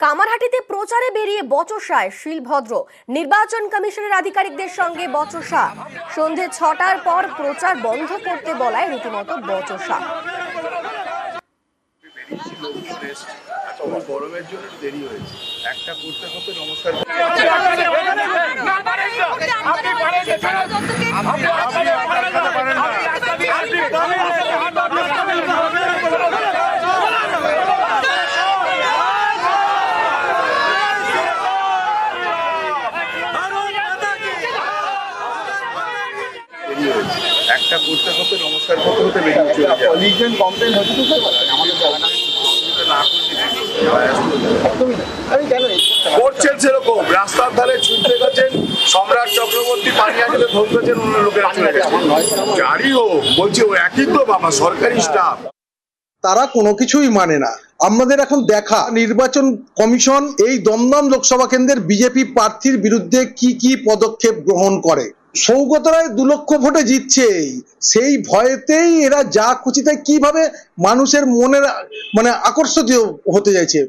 কামারহাটিতে প্রচারে বেরিয়ে বচসায় শিলভদ্র। নির্বাচন কমিশনের আধিকারিকদের সঙ্গে বচসা। সন্ধে ৬টার পর প্রচার বন্ধ করতে বলায় রীতিমতো বচসা। গরমের জন্য দেরি হয়েছে। একটা করতে করতে নমস্কার। একটা করতে করতে নমস্কার করতে করতে বেরিয়ে চলে যায়। লিজেন্ড কমপ্লেন হচ্ছে তো স্যার আমাদের না করছেন সেরকম রাস্তার ধারে ছুটতে গেছেন সম্রাট চক্রবর্তী পানি আনতে ধরতেছেন অন্য লোকেরা চলে গেছেন। যারই হোক বলছি ও একই তো বাবা সরকারি স্টাফ। তারা কোনো কিছুই মানে না। আমাদের এখন দেখা নির্বাচন কমিশন এই দমদম লোকসভা কেন্দ্রের বিজেপি প্রার্থীর বিরুদ্ধে কি কি পদক্ষেপ গ্রহণ করে। সৌগত রায় 2 লক্ষ ভোটে জিতছে, সেই ভয়েতেই এরা যা খুশি তাই কিভাবে মানুষের মনের আকর্ষিত হতে চাইছে।